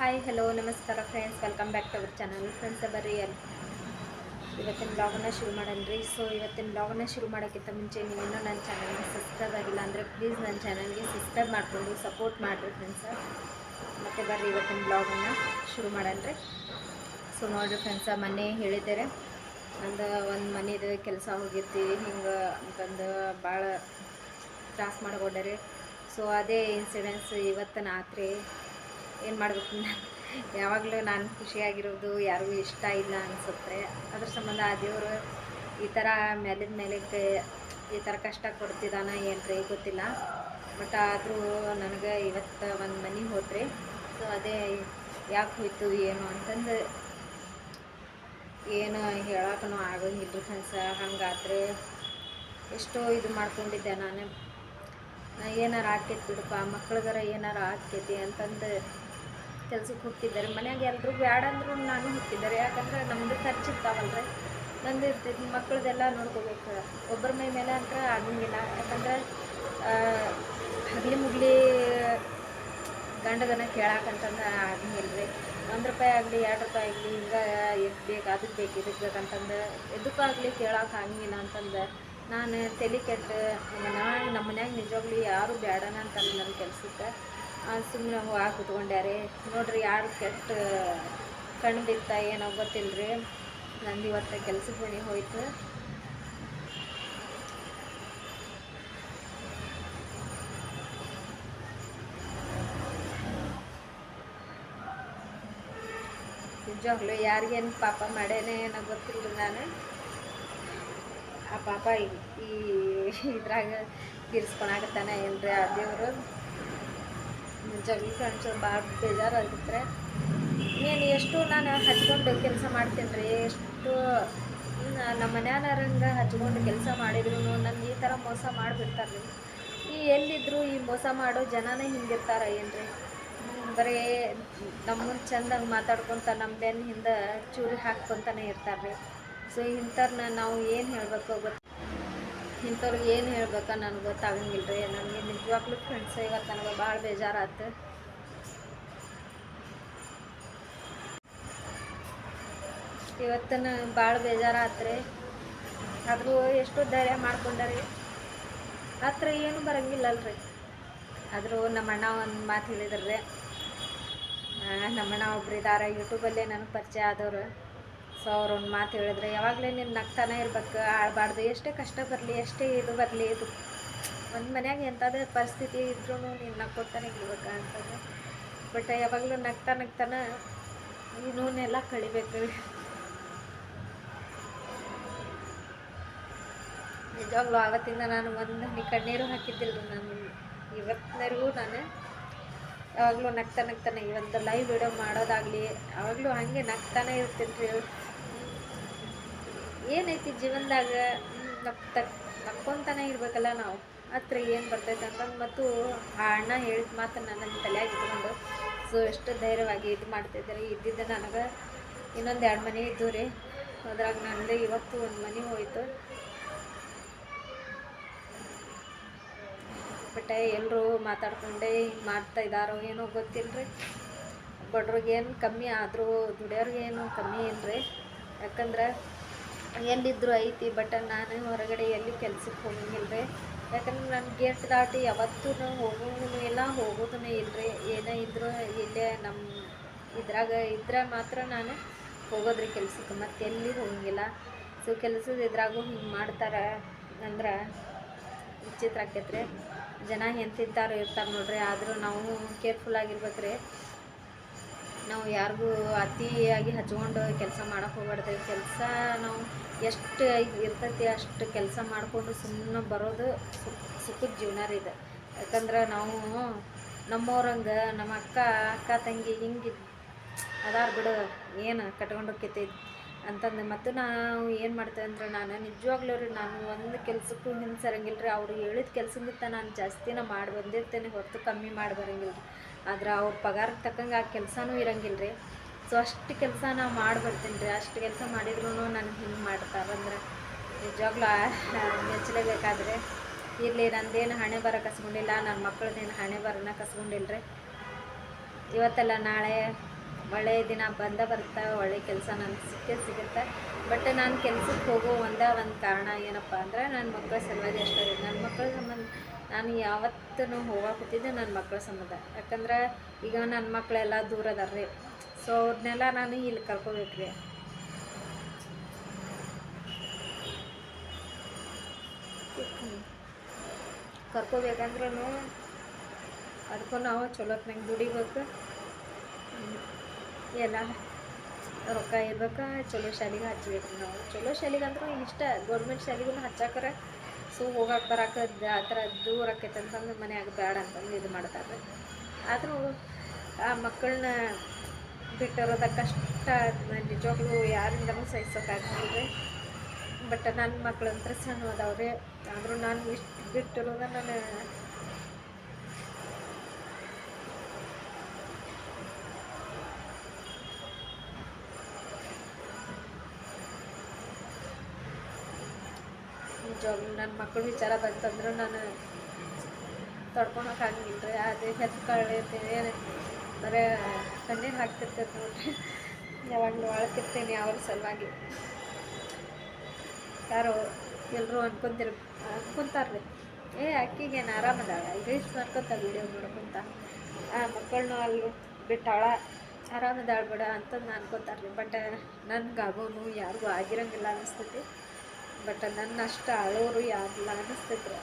Hi hello ನಮಸ್ಕಾರ friends, welcome back to our channel. Friends ಬರ್ರಿ ಇವತ್ತಿನ ಬ್ಲಾಗನ್ನು ಶುರು ಮಾಡನ್ರಿ. ಸೊ ಇವತ್ತಿನ ಬ್ಲಾಗನ್ನು ಶುರು ಮಾಡೋಕ್ಕಿಂತ ಮುಂಚೆ ನೀವಿನ್ನೂ ನನ್ನ ಚಾನಲ್ಗೆ ಸಬ್ಸ್ಕ್ರೈಬ್ ಆಗಿಲ್ಲ ಅಂದರೆ ಪ್ಲೀಸ್ ನನ್ನ ಚಾನಲ್ಗೆ ಸಬ್ಸ್ಕ್ರೈಬ್ ಮಾಡಿಕೊಂಡು ಸಪೋರ್ಟ್ ಮಾಡಿರಿ ಫ್ರೆಂಡ್ಸ. ಮತ್ತು ಬರ್ರಿ ಇವತ್ತಿನ ಬ್ಲಾಗನ್ನು ಶುರು ಮಾಡನ್ರಿ. ಸೊ ನೋಡಿರಿ ಫ್ರೆಂಡ್ಸ, ಮೊನ್ನೆ ಹೇಳಿದ್ದಾರೆ ನಂದು ಒಂದು ಮನೆದು ಕೆಲಸ ಹೋಗಿರ್ತಿ ಹಿಂಗೆ ಅಂತಂದು ಭಾಳ ತ್ರಾಸ ಮಾಡ್ಕೊಂಡಾರೆ. ಸೊ ಅದೇ ಇನ್ಸಿಡೆನ್ಸ್ ಇವತ್ತು ರಾತ್ರಿ ಏನು ಮಾಡಬೇಕು, ಯಾವಾಗಲೂ ನಾನು ಖುಷಿಯಾಗಿರೋದು ಯಾರಿಗೂ ಇಷ್ಟ ಇಲ್ಲ ಅನಿಸುತ್ತೆ. ಅದ್ರ ಸಂಬಂಧ ಆ ದೇವರು ಈ ಥರ ಮೇಲಿದ ಮೇಲಕ್ಕೆ ಈ ಥರ ಕಷ್ಟ ಕೊಡ್ತಿದ್ದಾನ ಏನ್ರಿ ಗೊತ್ತಿಲ್ಲ. ಬಟ್ ಆದರೂ ನನಗೆ ಇವತ್ತು ಒಂದು ಮನೆ ಹೋತ್ರಿ. ಸೊ ಅದೇ ಯಾಕೆ ಹೋಯ್ತು ಏನು ಅಂತಂದು ಏನು ಹೇಳಕ್ಕೂ ಆಗೋಂಗಿಲ್ಲ ಫ್ರೆಂಡ್ಸ. ಹಂಗಾದ್ರೆ ಎಷ್ಟೋ ಇದು ಮಾಡ್ಕೊಂಡಿದ್ದೆ ನಾನು. ಏನಾರು ಆಕೈತಿ ಬಿಡಪ್ಪ, ಮಕ್ಳಿಗಾರ ಏನಾರು ಆಕೈತಿ ಅಂತಂದು ಕೆಲ್ಸಕ್ಕೆ ಹೋಗ್ತಿದ್ದಾರೆ. ಮನ್ಯಾಗ ಎಲ್ಲರೂ ಬೇಡ ಅಂದರೂ ನಾನು ಹೋಗ್ತಿದ್ದಾರೆ. ಯಾಕಂದ್ರೆ ನಮ್ಮದು ಖರ್ಚು ಇರ್ತಾವಲ್ರಿ, ನಂದು ಇರ್ತಿದ್ದು ಮಕ್ಕಳದೆಲ್ಲ ನೋಡ್ಕೋಬೇಕು. ಒಬ್ಬರ ಮೇಲೆ ಅಂತ ಆಗಂಗಿಲ್ಲ. ಯಾಕಂದ್ರೆ ಹಗಲಿ ಮುಗ್ಲಿ ಗಂಡಗನ ಕೇಳಾಕಂತಂದ್ರೆ ಆಗಂಗಿಲ್ಲ ರೀ. ₹1 ಆಗಲಿ ₹2 ಆಗಲಿ ಹಿಂಗೆ ಬೇಕು ಅದಕ್ಕೆ ಬೇಕು ಇದಕ್ಕೆ ಬೇಕಂತಂದು ಎದಕ್ಕಾಗಲಿ ಕೇಳೋಕೆ ಆಗಂಗಿಲ್ಲ ಅಂತಂದು ನಾನು ತಲೆ ಕೆಟ್ಟು ನಮ್ಮ ಮನ್ಯಾಗ ನಿಜವಾಗ್ಲೂ ಯಾರು ಬೇಡನ ಅಂತಂದು ನನ್ನ ಕೆಲ್ಸಕ್ಕೆ ಸುಮ್ಮನೆ ಹೋಗಿ ಕುತ್ಕೊಂಡ್ಯಾರೆ. ನೋಡ್ರಿ ಯಾರು ಕೆಟ್ಟ ಕಣ್ಣು ಬಿತ್ತ ಏನೋ ಗೊತ್ತಿಲ್ಲ ರೀ. ನಂದು ಇವತ್ತು ಕೆಲ್ಸಕ್ಕೆ ಮನೆ ಹೋಯ್ತು. ನಿಜವಾಗ್ಲೂ ಯಾರಿಗೇನು ಪಾಪ ಮಾಡೇನೆ ಏನೋ ಗೊತ್ತಿಲ್ಲ. ನಾನು ಆ ಪಾಪ ಈ ಇದ್ರಾಗ ತೀರಿಸ್ಕೊಳಕತ್ತಾನೆ ಏನ್ರಿ ಆ ದೇವರು. ನಿಜವಾಗ್ಲೂ ಫ್ರೆಂಡ್ಸ್ ಭಾಳ ಬೇಜಾರಾಗಿದ್ರೆ ಏನು ಎಷ್ಟು ನಾನು ಹಚ್ಕೊಂಡು ಕೆಲಸ ಮಾಡ್ತೀನಿ ರೀ. ಎಷ್ಟು ನಮ್ಮ ಮನ್ಯಾನರಂಗೆ ಹಚ್ಕೊಂಡು ಕೆಲಸ ಮಾಡಿದ್ರು ನನಗೆ ಈ ಥರ ಮೋಸ ಮಾಡಿಬಿಡ್ತಾರೆ ರೀ. ಎಲ್ಲಿದ್ದರೂ ಈ ಮೋಸ ಮಾಡೋ ಜನನೇ ಹಿಂಗಿರ್ತಾರೆ ಏನ್ರಿ. ಬರೀ ನಮ್ಮನ್ನು ಚೆಂದಾಗಿ ಮಾತಾಡ್ಕೊತ ನಮ್ಮ ಬೆನ್ನ ಹಿಂದೆ ಚೂರಿ ಹಾಕ್ಕೊತಾನೆ ಇರ್ತಾರೆ ರೀ. ಸೊ ಇಂಥವ್ರನ್ನ ನಾವು ಏನು ಹೇಳಬೇಕು ಇಂಥವ್ರಿಗೆ ಏನು ಹೇಳ್ಬೇಕ ನನಗೆ ಗೊತ್ತಾಗಂಗಿಲ್ಲ ರೀ. ನನಗೆ ನಿಜವಾಗ್ಲೂ ಫ್ರೆಂಡ್ಸ್ ಇವತ್ತು ನನಗೆ ಭಾಳ ಬೇಜಾರಾಯ್ತು. ಇವತ್ತನ ಭಾಳ ಬೇಜಾರಾತ್ರಿ. ಆದರೂ ಎಷ್ಟೋ ಧೈರ್ಯ ಮಾಡ್ಕೊಂಡಾರಿ. ಹತ್ರ ಏನು ಬರೋಂಗಿಲ್ಲಲ್ರಿ. ಆದರೂ ನಮ್ಮಣ್ಣ ಒಂದು ಮಾತು ಹೇಳಿದ್ರಿ. ನಮ್ಮಣ್ಣ ಒಬ್ರು ಇದ್ದಾರೆ ಯೂಟ್ಯೂಬಲ್ಲೇ ನನಗೆ ಪರಿಚಯ ಆದವರು. ಸೊ ಅವ್ರು ಒಂದು ಮಾತು ಹೇಳಿದ್ರೆ, ಯಾವಾಗಲೇ ನೀನು ನಗ್ತಾನೆ ಇರ್ಬೇಕು, ಆಡಬಾರ್ದು. ಎಷ್ಟೇ ಕಷ್ಟ ಬರಲಿ, ಎಷ್ಟೇ ಇದು ಬರಲಿ, ಇದು ಒಂದು ಮನ್ಯಾಗ ಎಂಥದೇ ಪರಿಸ್ಥಿತಿ ಇದ್ರೂ ನೀನು ನಕ್ಕೋತಾನೆ ಇರ್ಬೇಕು ಅಂತಂದ್ರೆ. ಬಟ್ ಯಾವಾಗಲೂ ನಗ್ತಾನೆ ಈ ನೋನೆಲ್ಲ ಕಳಿಬೇಕು. ನಿಜವಾಗ್ಲೂ ಆವತ್ತಿಂದ ನಾನು ಒಂದು ಕಣ್ಣೀರು ಹಾಕಿದ್ದಿಲ್ಲ. ನಾನು ಇವತ್ತಿನವರೆಗೂ ನಾನು ಯಾವಾಗಲೂ ನಗ್ತಾನೆ ಈ ಒಂದು ಲೈವ್ ವಿಡಿಯೋ ಮಾಡೋದಾಗಲಿ ಯಾವಾಗಲೂ ಹಾಗೆ ನಗ್ತಾನೆ ಇರ್ತೀನಿ ರೀ. ಏನೈತಿ ಜೀವನದಾಗ ನಕ್ಕೊಂತಾನೆ ಇರ್ಬೇಕಲ್ಲ ನಾವು. ಹತ್ರ ಏನು ಬರ್ತೈತೆ ಅಂತಂದು ಮತ್ತು ಆ ಅಣ್ಣ ಹೇಳಿದ ಮಾತನ್ನು ನನ್ನ ತಲೆಯಾಗಿ ಇಟ್ಕೊಂಡು ಸೊ ಎಷ್ಟು ಧೈರ್ಯವಾಗಿ ಇದು ಮಾಡ್ತಿದ್ದಾರೆ. ಇದ್ದಿದ್ದ ನನಗೆ ಇನ್ನೊಂದು 2 ಮನೆ ಇದ್ದು ರೀ. ಅದ್ರಾಗ ನಂದು ಇವತ್ತು ಒಂದು ಮನೆ ಹೋಯ್ತು. ಬಟ್ ಎಲ್ಲರೂ ಮಾತಾಡ್ಕೊಂಡೆ ಹಿಂಗೆ ಮಾಡ್ತಾ ಇದ್ದಾರೋ ಏನೋ ಗೊತ್ತಿಲ್ಲ ರೀ. ಬಡ್ರಿಗೇನು ಕಮ್ಮಿ ಆದರೂ ದುಡಿಯೋರಿಗೇನು ಕಮ್ಮಿ ಇಲ್ಲರಿ. ಯಾಕಂದ್ರೆ ಎಲ್ಲಿದ್ದರೂ ಐತಿ. ಬಟ್ ನಾನು ಹೊರಗಡೆ ಎಲ್ಲಿ ಕೆಲ್ಸಕ್ಕೆ ಹೋಗಂಗಿಲ್ಲ ರೀ. ಯಾಕಂದ್ರೆ ನಾನು ಗೇಟ್ ದಾಟಿ ಯಾವತ್ತೂ ಹೋಗೋದು ಇಲ್ಲ, ಹೋಗೋದೂ ಇಲ್ಲ ರೀ. ಏನೇ ಇದ್ದರೂ ಇಲ್ಲೇ ನಮ್ಮ ಇದ್ರಾಗ ಇದ್ರೆ ಮಾತ್ರ ನಾನು ಹೋಗೋದ್ರಿ ಕೆಲ್ಸಕ್ಕೆ, ಮತ್ತು ಎಲ್ಲಿ ಹೋಗಂಗಿಲ್ಲ. ಸೊ ಕೆಲಸದ ಇದ್ರಾಗೂ ಹಿಂಗೆ ಮಾಡ್ತಾರೆ ಅಂದ್ರೆ ವಿಚಿತ್ರ ಆಕೈತ್ರಿ. ಜನ ಎಂತಿದ್ದಾರೋ ಇರ್ತಾರೆ ನೋಡ್ರಿ. ಆದರೂ ನಾವು ಕೇರ್ಫುಲ್ ಆಗಿರ್ಬೇಕು ರೀ. ನಾವು ಯಾರಿಗೂ ಅತಿಯಾಗಿ ಹಚ್ಕೊಂಡು ಕೆಲಸ ಮಾಡೋಕೆ ಹೋಗ್ಬಾರ್ದು. ಕೆಲಸ ನಾವು ಎಷ್ಟು ಇರ್ತೈತಿ ಅಷ್ಟು ಕೆಲಸ ಮಾಡಿಕೊಂಡು ಸುಮ್ಮನೆ ಬರೋದು ಸುಖದ ಜೀವನ ರೀ ಇದು. ಯಾಕಂದ್ರೆ ನಾವು ನಮ್ಮವ್ರಂಗೆ ನಮ್ಮ ಅಕ್ಕ ತಂಗಿ ಹಿಂಗೆ ಅದಾರ ಬಿಡು, ಏನು ಕಟ್ಕೊಂಡು ಹೋಗ್ತೈತಿ ಅಂತಂದು. ಮತ್ತು ನಾವು ಏನು ಮಾಡ್ತೇವೆ ಅಂದ್ರೆ ನಾನು ನಿಜವಾಗ್ಲೂ ರೀ ನಾನು ಒಂದು ಕೆಲಸಕ್ಕೂ ಹಿಂಸರಂಗಿಲ್ಲ ರೀ. ಅವ್ರು ಹೇಳಿದ ಕೆಲಸಕ್ಕಿಂತ ನಾನು ಜಾಸ್ತಿನ ಮಾಡಿ ಬಂದಿರ್ತೇನೆ ಹೊರತು ಕಮ್ಮಿ ಮಾಡಿ ಬರೋಂಗಿಲ್ಲ ರೀ. ಆದ್ರೆ ಅವ್ರ ಪಗಾರಕ್ಕೆ ತಕ್ಕಂಗೆ ಆ ಕೆಲಸನೂ ಇರೋಂಗಿಲ್ಲ ರೀ. ಸೊ ಅಷ್ಟು ಕೆಲಸ ನಾವು ಮಾಡಿ ಬರ್ತೀನಿ ರೀ. ಅಷ್ಟು ಕೆಲಸ ಮಾಡಿದ್ರೂ ನನಗೆ ಹಿಂಗೆ ಮಾಡ್ತಾರಂದ್ರೆ ನಿಜವಾಗ್ಲೂ ಮೆಚ್ಚಲೇಬೇಕಾದ್ರೆ. ಇರಲಿ, ನಂದೇನು ಹಣೆ ಬರ ಕಸ್ಕೊಂಡಿಲ್ಲ, ನನ್ನ ಮಕ್ಕಳದ್ದೇನು ಹಣೆ ಬರನ ಕಸ್ಕೊಂಡಿಲ್ಲ ರೀ. ಇವತ್ತೆಲ್ಲ ನಾಳೆ ಒಳ್ಳೆಯ ದಿನ ಬರ್ತಾ ಒಳ್ಳೆಯ ಕೆಲಸ ನನಗೆ ಸಿಗುತ್ತೆ. ಬಟ್ ನಾನು ಕೆಲ್ಸಕ್ಕೆ ಹೋಗೋ ಒಂದು ಕಾರಣ ಏನಪ್ಪ ಅಂದ್ರೆ ನನ್ನ ಮಕ್ಕಳ ಸಲುವಾಗಿ ಅಷ್ಟೇ ರೀ. ನನ್ನ ಮಕ್ಕಳ ಸಂಬಂಧ ನಾನು ಯಾವತ್ತೂ ಹೋಗಾಕತ್ತಿದ್ದೆ ನನ್ನ ಮಕ್ಕಳ ಸಂಬಂಧ. ಯಾಕಂದ್ರೆ ಈಗ ನನ್ನ ಮಕ್ಕಳೆಲ್ಲ ದೂರ ಅದಾರ ರೀ. ಸೊ ಅವ್ರನ್ನೆಲ್ಲ ನಾನು ಇಲ್ಲಿ ಕರ್ಕೋಬೇಕು ರೀ. ಕರ್ಕೋಬೇಕಂದ್ರೂ ಅದಕ್ಕೂ ನಾವು ಚಲೋತ್ನಾಗ ದುಡಿಬೇಕು. ಎಲ್ಲ ರೊಕ್ಕ ಇರ್ಬೇಕು. ಚಲೋ ಶಾಲೆಗೆ ಹಚ್ಬೇಕು ನಾವು. ಚಲೋ ಶಾಲೆಗೆ ಅಂದ್ರೂ ಇಷ್ಟ ಗೌರ್ಮೆಂಟ್ ಶಾಲೆಗೂ ಹಚ್ಚಾಕರ. ಸೊ ಹೋಗಕ್ಕೆ ಬರೋಕೆ ಆ ಥರ ದೂರ ಆಕೈತೆ ಅಂತಂದು ಮನ್ಯಾಗ ಬೇಡ ಅಂತಂದು ಇದು ಮಾಡ್ತಾರೆ. ಆದರೂ ಆ ಮಕ್ಕಳನ್ನ ಬಿಟ್ಟಿರೋದ ಕಷ್ಟ ನಿಜವಾಗ್ಲೂ ಯಾರಿಂದನೂ ಸಹಿಸೋಕ್ಕಾಗಲ್ಲ. ಬಟ್ ನನ್ನ ಮಕ್ಳಂತ್ರ ಸಣ್ಣ ಅದಾವ್ರಿ. ಆದರೂ ನಾನು ಇಷ್ಟು ಬಿಟ್ಟಿರೋದ ನಾನು ನಿಜವಾಗ್ಲೂ ನನ್ನ ಮಕ್ಕಳ ವಿಚಾರ ಬಂತಂದ್ರೆ ನಾನು ತಡ್ಕೊಳಕ್ಕಾಗಿಲ್ಲ ರೀ. ಅದು ಹೆತ್ಕೊಳ್ಳಿರ್ತೀನಿ ಬರೀ ಕಣ್ಣೀರು ಹಾಕ್ತಿರ್ತೈತೆ ನೋಡ್ರಿ. ಯಾವಾಗಲೂ ಅಳ್ತಿರ್ತೀನಿ ಅವ್ರ ಸಲುವಾಗಿ. ಯಾರೋ ಎಲ್ಲರೂ ಅನ್ಕೊಂತಾರ್ರಿ, ಅಕ್ಕಿಗೇನು ಆರಾಮದಾಳ ರೀಲ್ಸ್ ಮಾಡ್ಕೊತ ವೀಡಿಯೋ ನೋಡ್ಕೊತ ಆ ಮಕ್ಕಳನ್ನೂ ಅಲ್ಲಿ ಬಿಟ್ಟಾಳ ಆರಾಮದಾಳ ಬಿಡ ಅಂತಂದು ಅನ್ಕೊತಾರ್ರಿ. ಬಟ್ ನನ್ಗಾಗೋನು ಯಾರಿಗೂ ಆಗಿರಂಗಿಲ್ಲ ಅನ್ನಿಸ್ತೈತಿ. ಬಟ್ ನನ್ನ ಅಷ್ಟು ಅಳೋರು ಯಾರಿಲ್ಲ ಅನ್ನಿಸ್ತೈತ್ರಿ.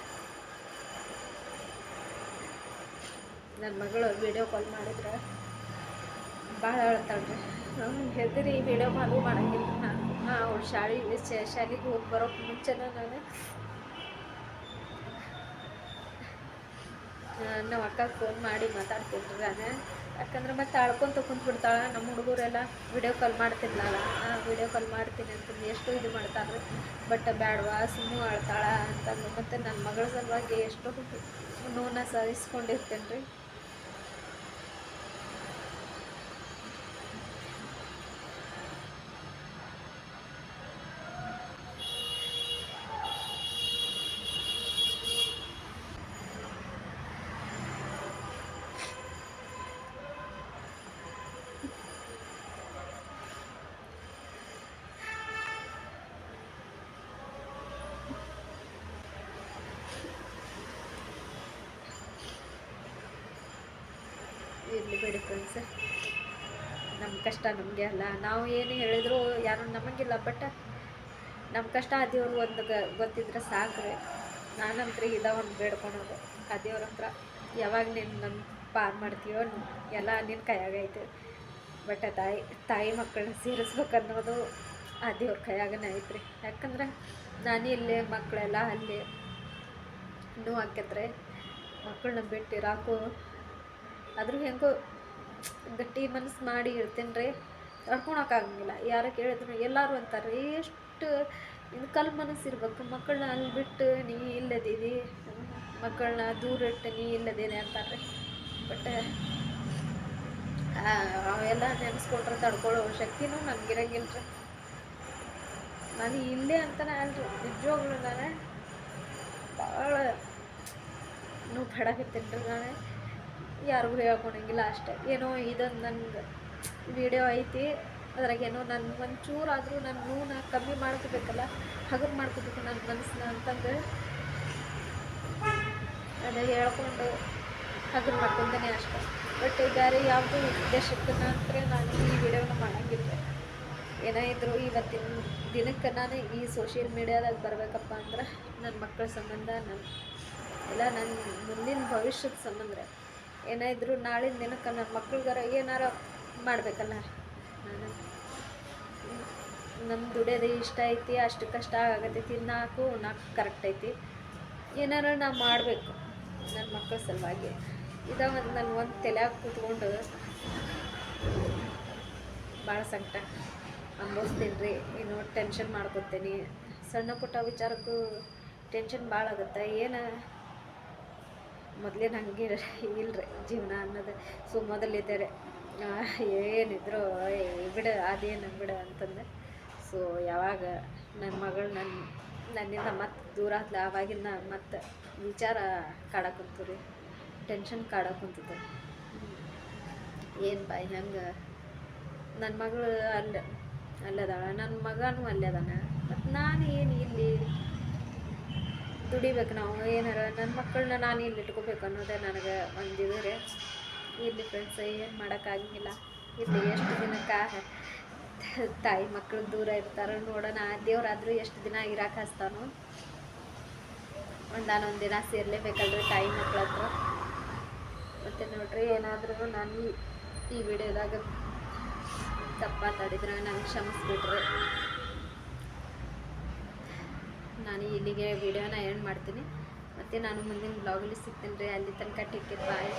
ನನ್ನ ಮಗಳು ವೀಡಿಯೋ ಕಾಲ್ ಮಾಡಿದ್ರೆ ಭಾಳ ಅಳ್ತಾಳ್ರಿ. ಹೆದರಿ ವೀಡಿಯೋ ಕಾಲು ಮಾಡೋಂಗಿಲ್ಲ ನಾನು. ಅವಳು ಶಾಲೆಗೆ ಹೋಗಿ ಬರೋಕ್ಕೆ ಮುಂಚೆನೇ ನಮ್ಮ ಅಕ್ಕಗೆ ಫೋನ್ ಮಾಡಿ ಮಾತಾಡ್ತೀನಿ ನಾನು. ಯಾಕಂದ್ರೆ ಮತ್ತೆ ಅಳ್ಕೊಂತ ಕುಂತ್ಬಿಡ್ತಾಳೆ. ನಮ್ಮ ಹುಡುಗರೆಲ್ಲ ವಿಡಿಯೋ ಕಾಲ್ ಮಾಡ್ತಿರ್ಲಲ್ಲ, ವಿಡಿಯೋ ಕಾಲ್ ಮಾಡ್ತೀನಿ ಅಂತಂದು ಎಷ್ಟು ಇದು ಮಾಡ್ತಾರೆ. ಬಟ್ ಬೇಡವಾ ಸುಮ್ಮನೆ ಅಳ್ತಾಳ ಅಂತಂದು ಮತ್ತು ನನ್ನ ಮಗಳ ಸಲುವಾಗಿ ಎಷ್ಟೋ ನೋವನ್ನ ಸಹಿಸ್ಕೊಂಡಿರ್ತೇನೆ ರೀ. ಇರಲಿ ಬೇಡಿ ಫ್ರೆಂಡ್ಸ್, ನಮ್ಮ ಕಷ್ಟ ನಮಗೆ ಅಲ್ಲ. ನಾವು ಏನು ಹೇಳಿದ್ರು ಯಾರು ನಮಗಿಲ್ಲ. ಬಟ್ ನಮ್ಮ ಕಷ್ಟ ಆ ದೇವ್ರಿಗೆ ಒಂದು ಗೊತ್ತಿದ್ರೆ ಸಾಕ್ರಿ. ನಾನಂತ್ರ ಒಂದು ಬೇಡ್ಕೊಳೋದು ಆ ದೇವ್ರ ಹತ್ರ, ಯಾವಾಗ ನೀನು ನನ್ನ ಪಾರು ಮಾಡ್ತೀವೋ ಎಲ್ಲ ನಿನ್ನ ಕೈಯಾಗೈತೆ. ಬಟ್ ತಾಯಿ ಮಕ್ಕಳನ್ನ ಸೇರಿಸ್ಬೇಕನ್ನೋದು ಆ ದೇವ್ರ ಕೈಯಾಗನೇ ಐತ್ರಿ. ಯಾಕಂದ್ರೆ ನಾನು ಇಲ್ಲೇ ಮಕ್ಕಳೆಲ್ಲ ಅಲ್ಲಿ ನೋವು ಆಕೈತ್ರಿ. ಮಕ್ಕಳನ್ನ ಬಿಟ್ಟಿರಾಕು ಆದರೂ ಹೆಂಗೋ ಗಟ್ಟಿ ಮನಸ್ಸು ಮಾಡಿ ಇರ್ತೀನಿ ರೀ. ತಡ್ಕೊಳಕ್ಕಾಗಂಗಿಲ್ಲ. ಯಾರು ಕೇಳಿದ್ರು ಎಲ್ಲರೂ ಅಂತಾರೆ, ಎಷ್ಟು ಇನ್ನು ಕಲ್ಲು ಮನಸ್ಸು ಇರ್ಬೇಕು, ಮಕ್ಕಳನ್ನ ಅಲ್ಲಿ ಬಿಟ್ಟು ನೀ ಇಲ್ಲದಿದಿ, ಮಕ್ಕಳನ್ನ ದೂರ ಇಟ್ಟು ನೀ ಇಲ್ಲದಿದೆ ಅಂತಾರೆ. ಬಟ್ ಅವೆಲ್ಲ ನೆನೆಸ್ಕೊಂಡ್ರೆ ತಡ್ಕೊಳ್ಳೋ ಶಕ್ತಿನೂ ನಮಗಿರಂಗಿಲ್ಲ ರೀ. ನಾನು ಇಲ್ಲೇ ಅಂತಲೇ ಅಲ್ರಿ, ನಿಜವಾಗ್ಲೂ ನಾನು ಭಾಳ ನೋವು ಪಡಕತ್ತೀನಿ ರೀ. ನಾನು ಯಾರಿಗೂ ಹೇಳ್ಕೊಳಂಗಿಲ್ಲ ಅಷ್ಟೇ. ಏನೋ ಇದೊಂದು ನನಗೆ ವಿಡಿಯೋ ಐತಿ, ಅದ್ರಾಗೇನೋ ನನ್ನ ಒಂಚೂರಾದರೂ ನನ್ನ ನೋವನ್ನ ಕಮ್ಮಿ ಮಾಡ್ಕೋಬೇಕಲ್ಲ, ಹಗರು ಮಾಡ್ಕೋಬೇಕು ನನ್ನ ಮನಸ್ಸನ್ನ ಅಂತಂದು ಅದೇ ಹೇಳ್ಕೊಂಡು ಹಗರು ಮಾಡ್ಕೊತಾನೆ ಅಷ್ಟೆ. ಬಟ್ ಬೇರೆ ಯಾವುದೂ ಉದ್ದೇಶಕ್ಕೆ ನಾನು ಈ ವಿಡಿಯೋನ ಮಾಡೋಂಗಿಲ್ಲ. ಏನೇ ಇದ್ದರೂ ಇವತ್ತಿನ ದಿನಕ್ಕೆ ನಾನು ಈ ಸೋಷಿಯಲ್ ಮೀಡಿಯಾದಾಗ ಬರಬೇಕಪ್ಪ ಅಂದ್ರೆ ನನ್ನ ಮಕ್ಕಳ ಸಂಬಂಧ, ನನ್ನ ಮುಂದಿನ ಭವಿಷ್ಯದ ಸಂಬಂಧ. ಏನೇ ಇದ್ದರೂ ನಾಳಿನ ದಿನಕ್ಕೆ ನನ್ನ ಮಕ್ಳಿಗಾರ ಏನಾರ ಮಾಡಬೇಕಲ್ಲ. ನಮ್ಮ ದುಡಿಯೋದು ಇಷ್ಟ ಐತಿ, ಅಷ್ಟು ಕಷ್ಟ ಆಗತೈತಿ, ನಾಲ್ಕು ಕರೆಕ್ಟ್ ಐತಿ. ಏನಾರ ನಾವು ಮಾಡಬೇಕು ನನ್ನ ಮಕ್ಕಳ ಸಲುವಾಗಿ. ನಾನು ಒಂದು ತಲೆಯಾಗ ಕೂತ್ಕೊಂಡು ಭಾಳ ಸಂಕಟ ಅನ್ಭವಿಸ್ತೀನಿ ರೀ. ಇನ್ನು ಟೆನ್ಷನ್ ಮಾಡ್ಕೊತೀನಿ. ಸಣ್ಣ ಪುಟ್ಟ ವಿಚಾರಕ್ಕೂ ಟೆನ್ಷನ್ ಭಾಳ ಆಗುತ್ತೆ. ಏನು ಮೊದಲೇ ಹಂಗೆ ಇಲ್ಲರಿ ಜೀವನ ಅನ್ನೋದು. ಸೊ ಮೊದಲಿದ್ದಾರೆ ಏನಿದ್ರು ಬಿಡು ಅದೇನು ಬಿಡು ಅಂತಂದೆ. ಸೊ ಯಾವಾಗ ನನ್ನ ಮಗಳು ನನ್ನಿಂದ ಮತ್ತೆ ದೂರ ಆದ್ಲ, ಆವಾಗಿನ ಮತ್ತೆ ವಿಚಾರ ಕಾಡಕ್ಕಂತು ರೀ, ಟೆನ್ಷನ್ ಕಾಡಕ್ಕಂತಿದ್ದೆ. ಏನು ಬಾಯ್ ಹೆಂಗೆ ನನ್ನ ಮಗಳು ಅಲ್ಲದಾಳ, ನನ್ನ ಮಗನೂ ಅಲ್ಲದಾನ. ಮತ್ತು ನಾನು ಏನು ಇಲ್ಲಿ ದುಡಿಬೇಕು, ನಾವು ಏನಾರ ನನ್ನ ಮಕ್ಕಳನ್ನ ನಾನು ಇಲ್ಲಿ ಇಟ್ಕೋಬೇಕು ಅನ್ನೋದೇ ನನಗೆ ಒಂದಿದೆ ರೀ. ಇಲ್ಲಿ ಫ್ರೆಂಡ್ಸ್ ಏನು ಮಾಡೋಕ್ಕಾಗಿಲ್ಲ. ಇಲ್ಲಿ ಎಷ್ಟು ದಿನಕ್ಕೆ ತಾಯಿ ಮಕ್ಕಳು ದೂರ ಇರ್ತಾರೋ ನೋಡೋಣ. ದೇವರಾದರೂ ಎಷ್ಟು ದಿನ ಇರಕ್ಕೆ ಹಚ್ತಾನೋ. ಒಂದೊಂದು ದಿನ ಸೇರಲೇಬೇಕಲ್ರಿ ತಾಯಿ ಮಕ್ಳ ಹತ್ರ. ಮತ್ತು ನೋಡ್ರಿ, ಏನಾದರೂ ನಾನು ಈ ವಿಡಿಯೋದಾಗ ತಪ್ಪು ಮಾತಾಡಿದ್ರೆ ನನಗೆ ಕ್ಷಮಿಸ್ಬಿಟ್ರಿ. ನಾನು ಇಲ್ಲಿಗೆ ವಿಡಿಯೋನ ಎಂಡ್ ಮಾಡ್ತೀನಿ. ಮತ್ತು ನಾನು ಮುಂದಿನ ಬ್ಲಾಗಲ್ಲಿ ಸಿಗ್ತೀನಿ ರೀ. ಅಲ್ಲಿ ತನಕ ಟೇಕ್ ಕೇರ್, ಬಾಯ್.